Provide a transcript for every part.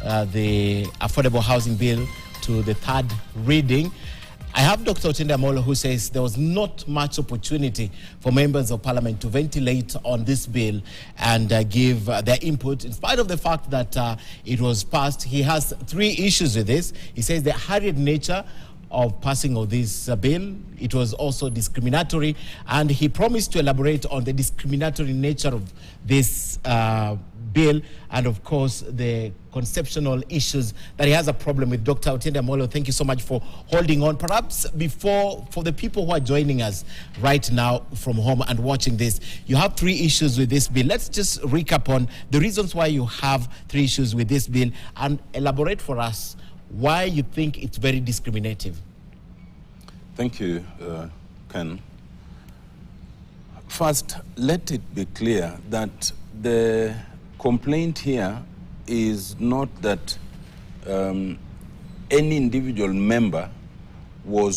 the Affordable Housing Bill to the third reading. I have Dr. Otiende Amollo, who says there was not much opportunity for members of parliament to ventilate on this bill and give their input, in spite of the fact that it was passed. He has three issues with this. He says the hurried nature of passing of this bill, it was also discriminatory, and he promised to elaborate on the discriminatory nature of this bill and, of course, the conceptual issues that he has a problem with. Dr. Otiende Amollo, thank you so much for holding on. Perhaps before, for the people who are joining us right now from home and watching this, you have three issues with this bill. Let's just recap on the reasons why you have three issues with this bill and elaborate for us why you think it's very discriminative. Thank you, Ken. First, let it be clear that the complaint here is not that any individual member was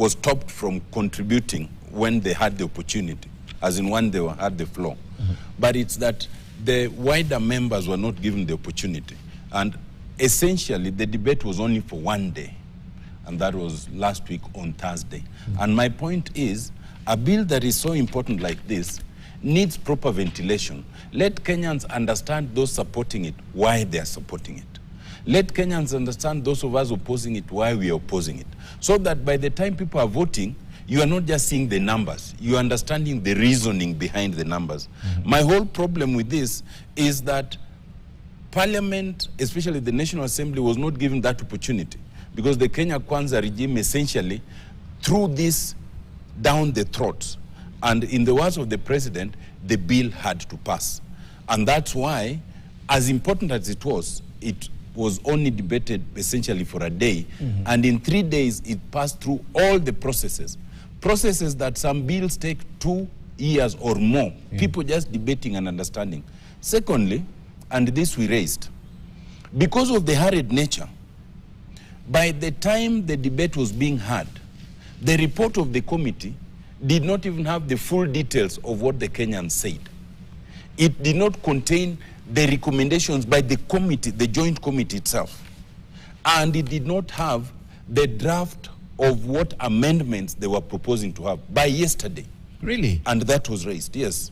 stopped from contributing when they had the opportunity, as in when they had the floor. But it's that the wider members were not given the opportunity. And essentially, the debate was only for one day, and that was last week on Thursday. And my point is, a bill that is so important like this needs proper ventilation. Let Kenyans understand, those supporting it, why they are supporting it. Let Kenyans understand, those of us opposing it, why we are opposing it. So that by the time people are voting, you are not just seeing the numbers, you are understanding the reasoning behind the numbers. My whole problem with this is that Parliament, especially the National Assembly, was not given that opportunity, because the Kenya Kwanza regime essentially threw this down the throats. And in the words of the president, the bill had to pass. And that's why, as important as it was only debated essentially for a day. And in 3 days, it passed through all the processes. Processes that some bills take 2 years or more. People just debating and understanding. Secondly, and this we raised, because of the hurried nature, by the time the debate was being had, the report of the committee did not even have the full details of what the Kenyans said. It did not contain the recommendations by the committee, the joint committee itself. And it did not have the draft of what amendments they were proposing to have by yesterday. Really? And that was raised, yes.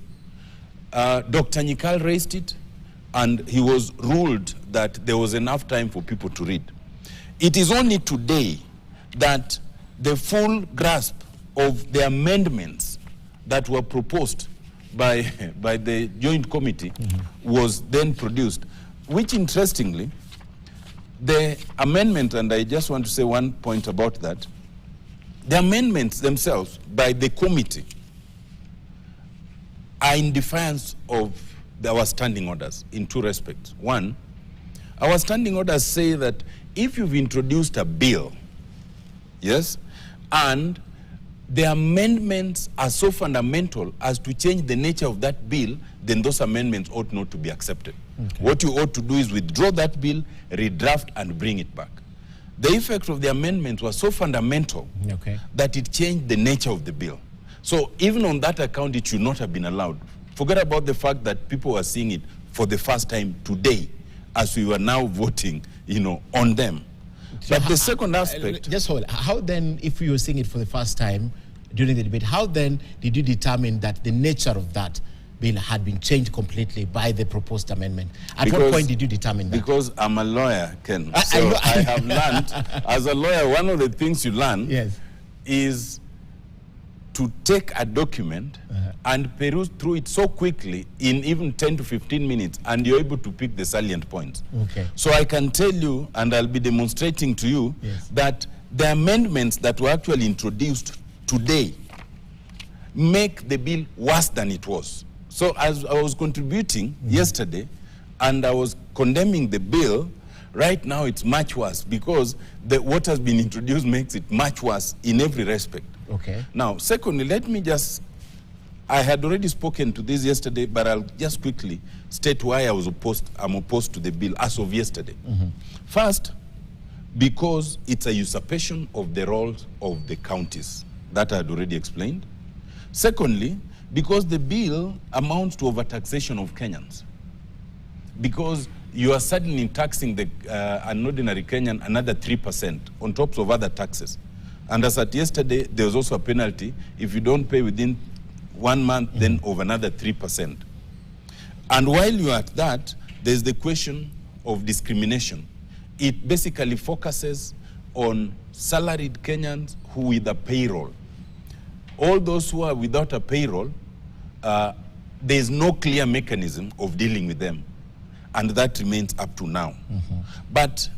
Dr. Nyikal raised it, and he was ruled that there was enough time for people to read. It is only today that the full grasp of the amendments that were proposed by the joint committee was then produced, which interestingly, the amendment, and I just want to say one point about that, the amendments themselves by the committee are in defiance of our standing orders in two respects. One, our standing orders say that if you've introduced a bill, yes, and the amendments are so fundamental as to change the nature of that bill, then those amendments ought not to be accepted. What you ought to do is withdraw that bill, redraft, and bring it back. The effect of the amendment was so fundamental that it changed the nature of the bill. So even on that account, it should not have been allowed. Forget about the fact that people are seeing it for the first time today, as we were now voting, on them. So but the second aspect... Just hold. How then, if you were seeing it for the first time during the debate, how then did you determine that the nature of that bill had been changed completely by the proposed amendment? At what point did you determine that? Because I'm a lawyer, Ken. So I have learned, as a lawyer, one of the things you learn is to take a document and peruse through it so quickly in even 10 to 15 minutes, and you're able to pick the salient points. So I can tell you, and I'll be demonstrating to you, that the amendments that were actually introduced today make the bill worse than it was. So as I was contributing yesterday, and I was condemning the bill, right now it's much worse, because what has been introduced makes it much worse in every respect. Now, secondly, let me just, I had already spoken to this yesterday, but I'll just quickly state why I'm opposed to the bill as of yesterday. First, because it's a usurpation of the roles of the counties. That I had already explained. Secondly, because the bill amounts to overtaxation of Kenyans. Because you are suddenly taxing an ordinary Kenyan another 3% on top of other taxes. And as at yesterday, there was also a penalty. If you don't pay within 1 month, then of another 3%. And while you are at that, there's the question of discrimination. It basically focuses on salaried Kenyans who with a payroll. All those who are without a payroll, there's no clear mechanism of dealing with them. And that remains up to now. But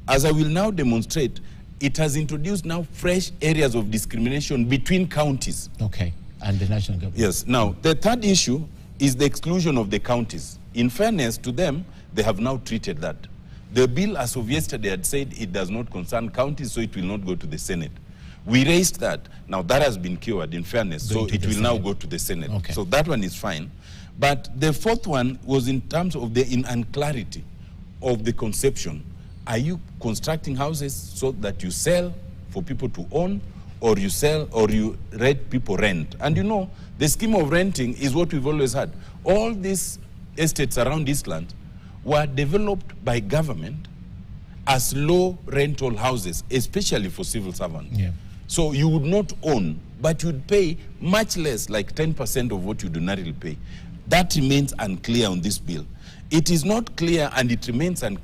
as I will now demonstrate, it has introduced now fresh areas of discrimination between counties. Okay, and the national government. Yes. Now, the third issue is the exclusion of the counties. In fairness to them, they have now treated that. The bill as of yesterday had said it does not concern counties, so it will not go to the Senate. We raised that. Now, that has been cured, in fairness, so it will now go to the Senate. Okay. So that one is fine. But the fourth one was in terms of the unclarity of the conception. Are you constructing houses so that you sell for people to own, or you sell, or you let people rent? And you know, the scheme of renting is what we've always had. All these estates around this land were developed by government as low rental houses, especially for civil servants. Yeah. So you would not own, but you'd pay much less, like 10% of what you ordinarily pay. That remains unclear on this bill. It is not clear, and it remains unclear